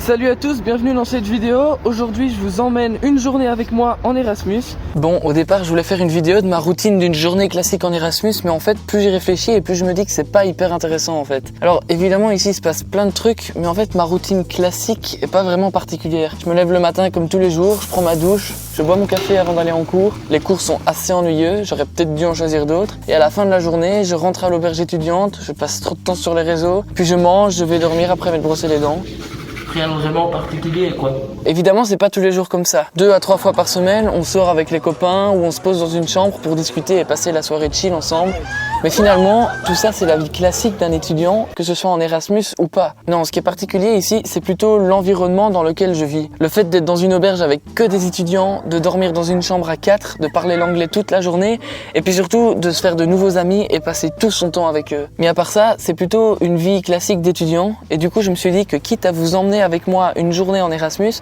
Salut à tous, bienvenue dans cette vidéo. Aujourd'hui je vous emmène une journée avec moi en Erasmus. Bon, au départ je voulais faire une vidéo de ma routine d'une journée classique en Erasmus, mais en fait plus j'y réfléchis et plus je me dis que c'est pas hyper intéressant en fait. Alors évidemment ici il se passe plein de trucs, mais en fait ma routine classique est pas vraiment particulière. Je me lève le matin comme tous les jours, je prends ma douche, je bois mon café avant d'aller en cours. Les cours sont assez ennuyeux, j'aurais peut-être dû en choisir d'autres. Et à la fin de la journée, je rentre à l'auberge étudiante, je passe trop de temps sur les réseaux, puis je mange, je vais dormir après m'être brossé les dents. Rien vraiment particulier quoi. Évidemment, c'est pas tous les jours comme ça. 2 à 3 fois par semaine, on sort avec les copains ou on se pose dans une chambre pour discuter et passer la soirée chill ensemble. Mais finalement, tout ça, c'est la vie classique d'un étudiant, que ce soit en Erasmus ou pas. Non, ce qui est particulier ici, c'est plutôt l'environnement dans lequel je vis. Le fait d'être dans une auberge avec que des étudiants, de dormir dans une chambre à 4, de parler l'anglais toute la journée, et puis surtout de se faire de nouveaux amis et passer tout son temps avec eux. Mais à part ça, c'est plutôt une vie classique d'étudiant, et du coup, je me suis dit que quitte à vous emmener avec moi une journée en Erasmus,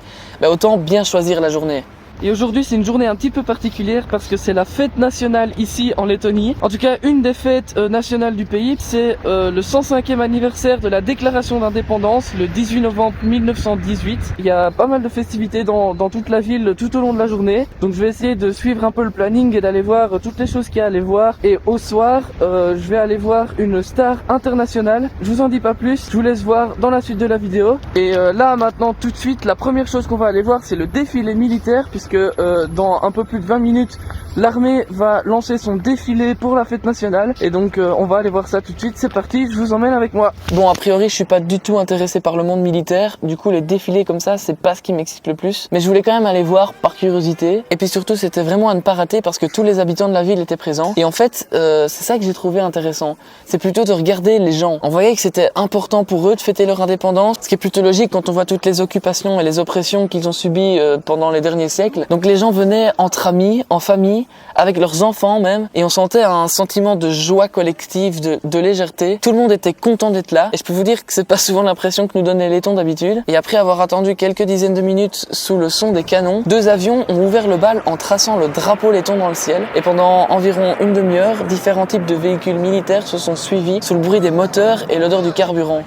autant bien choisir la journée. Et aujourd'hui c'est une journée un petit peu particulière parce que c'est la fête nationale ici en Lettonie. En tout cas une des fêtes nationales du pays. C'est le 105e anniversaire de la déclaration d'indépendance le 18 novembre 1918. Il y a pas mal de festivités dans toute la ville tout au long de la journée. Donc je vais essayer de suivre un peu le planning et d'aller voir toutes les choses qu'il y a à aller voir. Et au soir je vais aller voir une star internationale. Je vous en dis pas plus, je vous laisse voir dans la suite de la vidéo. Et là maintenant tout de suite la première chose qu'on va aller voir c'est le défilé militaire, puisque dans un peu plus de 20 minutes l'armée va lancer son défilé pour la fête nationale et donc on va aller voir ça tout de suite. C'est parti, je vous emmène avec moi. Bon, a priori je suis pas du tout intéressé par le monde militaire, du coup les défilés comme ça c'est pas ce qui m'excite le plus, mais je voulais quand même aller voir par curiosité et puis surtout c'était vraiment à ne pas rater parce que tous les habitants de la ville étaient présents et en fait c'est ça que j'ai trouvé intéressant, c'est plutôt de regarder les gens. On voyait que c'était important pour eux de fêter leur indépendance, ce qui est plutôt logique quand on voit toutes les occupations et les oppressions qu'ils ont subies pendant les derniers siècles. Donc les gens venaient entre amis, en famille, avec leurs enfants même, et on sentait un sentiment de joie collective, de légèreté. Tout le monde était content d'être là, et je peux vous dire que c'est pas souvent l'impression que nous donnent les Lettons d'habitude. Et après avoir attendu quelques dizaines de minutes sous le son des canons, 2 avions ont ouvert le bal en traçant le drapeau letton dans le ciel. Et pendant environ une demi-heure, différents types de véhicules militaires se sont suivis sous le bruit des moteurs et l'odeur du carburant.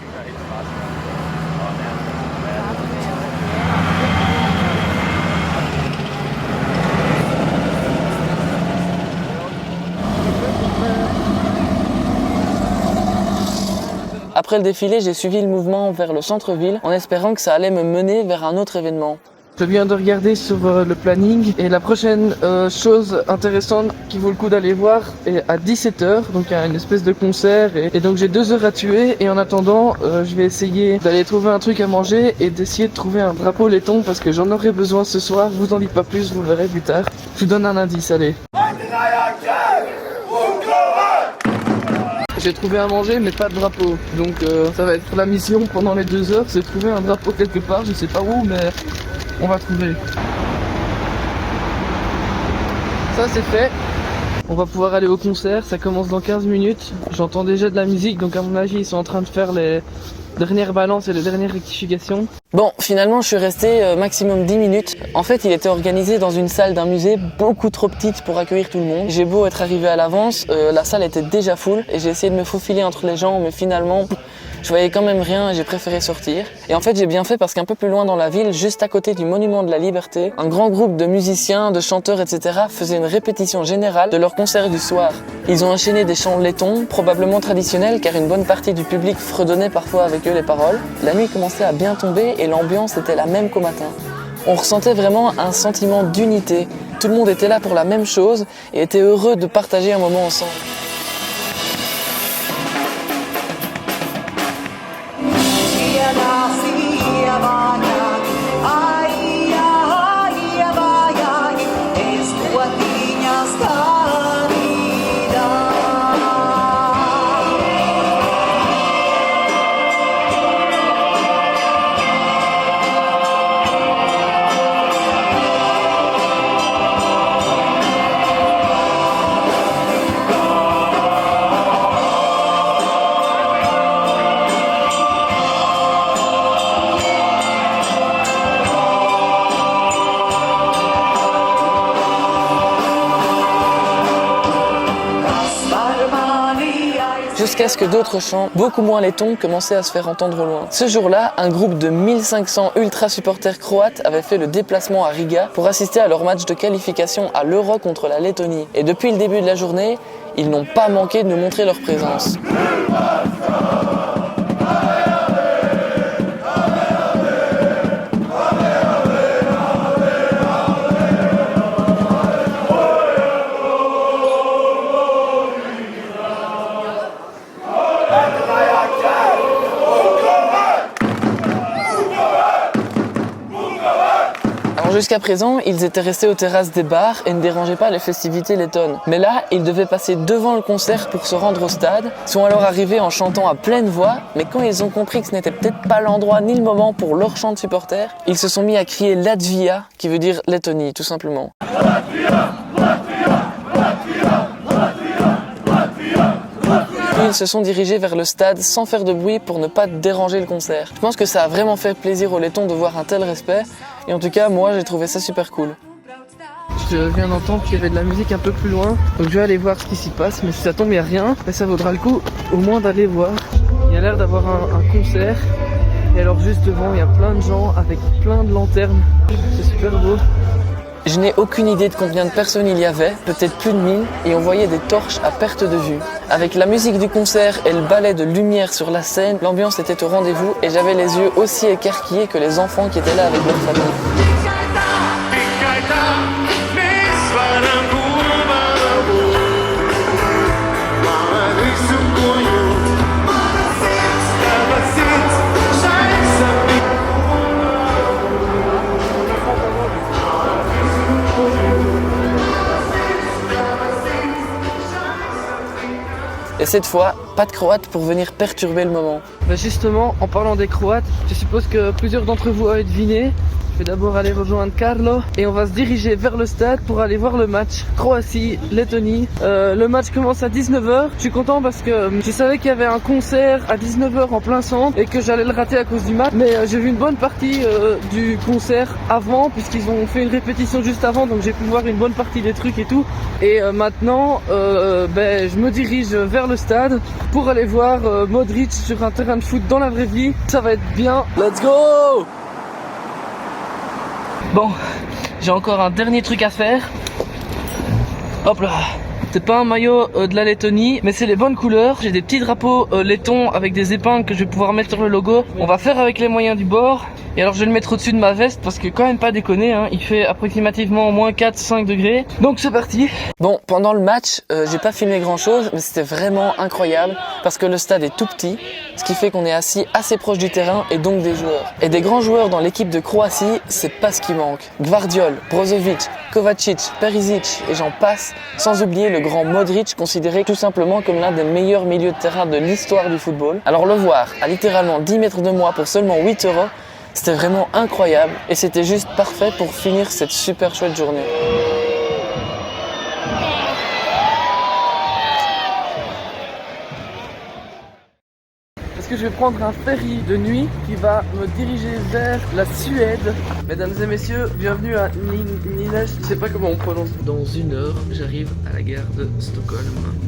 Après le défilé, j'ai suivi le mouvement vers le centre-ville en espérant que ça allait me mener vers un autre événement. Je viens de regarder sur le planning et la prochaine chose intéressante qui vaut le coup d'aller voir est à 17h, donc il y a une espèce de concert et donc j'ai 2 heures à tuer et en attendant je vais essayer d'aller trouver un truc à manger et d'essayer de trouver un drapeau letton parce que j'en aurai besoin ce soir. Je vous en dis pas plus, vous le verrez plus tard. Je vous donne un indice, allez. J'ai trouvé à manger mais pas de drapeau, donc ça va être la mission pendant les 2 heures, c'est trouver un drapeau quelque part, je sais pas où mais on va trouver. Ça c'est fait, on va pouvoir aller au concert, ça commence dans 15 minutes, j'entends déjà de la musique donc à mon avis ils sont en train de faire les dernières balances et les dernières rectifications. Bon, finalement je suis resté maximum 10 minutes. En fait il était organisé dans une salle d'un musée beaucoup trop petite pour accueillir tout le monde. J'ai beau être arrivé à l'avance, la salle était déjà full et j'ai essayé de me faufiler entre les gens mais finalement je voyais quand même rien et j'ai préféré sortir. Et en fait j'ai bien fait parce qu'un peu plus loin dans la ville, juste à côté du Monument de la Liberté, un grand groupe de musiciens, de chanteurs, etc. faisait une répétition générale de leur concert du soir. Ils ont enchaîné des chants lettons, probablement traditionnels car une bonne partie du public fredonnait parfois avec eux les paroles. La nuit commençait à bien tomber et l'ambiance était la même qu'au matin. On ressentait vraiment un sentiment d'unité. Tout le monde était là pour la même chose et était heureux de partager un moment ensemble. jusqu'à ce que d'autres chants, beaucoup moins laitons, commençaient à se faire entendre au loin. Ce jour-là, un groupe de 1500 ultra-supporters croates avait fait le déplacement à Riga pour assister à leur match de qualification à l'Euro contre la Lettonie. Et depuis le début de la journée, ils n'ont pas manqué de nous montrer leur présence. Jusqu'à présent, ils étaient restés aux terrasses des bars et ne dérangeaient pas les festivités lettonnes. Mais là, ils devaient passer devant le concert pour se rendre au stade. Ils sont alors arrivés en chantant à pleine voix, mais quand ils ont compris que ce n'était peut-être pas l'endroit ni le moment pour leur chant de supporters, ils se sont mis à crier Latvia, qui veut dire Lettonie, tout simplement. Latvia, Latvia, Latvia, Latvia, Latvia. Ils se sont dirigés vers le stade sans faire de bruit pour ne pas déranger le concert. Je pense que ça a vraiment fait plaisir aux Lettons de voir un tel respect. Et en tout cas, moi, j'ai trouvé ça super cool. Je viens d'entendre qu'il y avait de la musique un peu plus loin. Donc je vais aller voir ce qui s'y passe. Mais si ça tombe, il n'y a rien. Mais ça vaudra le coup au moins d'aller voir. Il y a l'air d'avoir un concert. Et alors juste devant, il y a plein de gens avec plein de lanternes. C'est super beau. Je n'ai aucune idée de combien de personnes il y avait, peut-être plus de 1000, et on voyait des torches à perte de vue. Avec la musique du concert et le balai de lumière sur la scène, l'ambiance était au rendez-vous et j'avais les yeux aussi écarquillés que les enfants qui étaient là avec leur famille. Et cette fois, pas de Croates pour venir perturber le moment. Bah justement, en parlant des Croates, je suppose que plusieurs d'entre vous avaient deviné. Je vais d'abord aller rejoindre Carlo et on va se diriger vers le stade pour aller voir le match Croatie-Lettonie. Le match commence à 19h. Je suis content parce que je savais qu'il y avait un concert à 19h en plein centre et que j'allais le rater à cause du match. Mais j'ai vu une bonne partie du concert avant puisqu'ils ont fait une répétition juste avant, donc j'ai pu voir une bonne partie des trucs et tout. Et maintenant, je me dirige vers le stade pour aller voir Modric sur un terrain de foot dans la vraie vie. Ça va être bien. Let's go! Bon, j'ai encore un dernier truc à faire. Hop là. C'est pas un maillot de la Lettonie, mais c'est les bonnes couleurs. J'ai des petits drapeaux lettons avec des épingles que je vais pouvoir mettre sur le logo. On va faire avec les moyens du bord. Et alors je vais le mettre au-dessus de ma veste parce que quand même pas déconner, hein, il fait approximativement moins 4-5 degrés. Donc c'est parti. Bon, pendant le match, j'ai pas filmé grand chose, mais c'était vraiment incroyable parce que le stade est tout petit, ce qui fait qu'on est assis assez proche du terrain et donc des joueurs. Et des grands joueurs dans l'équipe de Croatie, c'est pas ce qui manque. Gvardiol, Brozovic, Kovacic, Perisic et j'en passe, sans oublier le grand Modric, considéré tout simplement comme l'un des meilleurs milieux de terrain de l'histoire du football. Alors le voir à littéralement 10 mètres de moi pour seulement 8 €, c'était vraiment incroyable et c'était juste parfait pour finir cette super chouette journée. Parce que je vais prendre un ferry de nuit qui va me diriger vers la Suède. Mesdames et messieurs, bienvenue à Nynäs. Je sais pas comment on prononce. Dans 1 heure, j'arrive à la gare de Stockholm.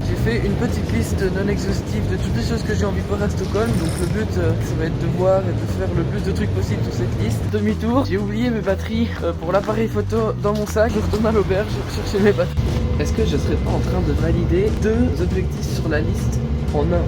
J'ai fait une petite liste non exhaustive de toutes les choses que j'ai envie de voir à Stockholm. Donc le but, ça va être de voir et de faire le plus de trucs possible sur cette liste. Demi-tour, j'ai oublié mes batteries pour l'appareil photo dans mon sac. Je retourne à l'auberge chercher mes batteries. Est-ce que je serais pas en train de valider 2 objectifs sur la liste en un?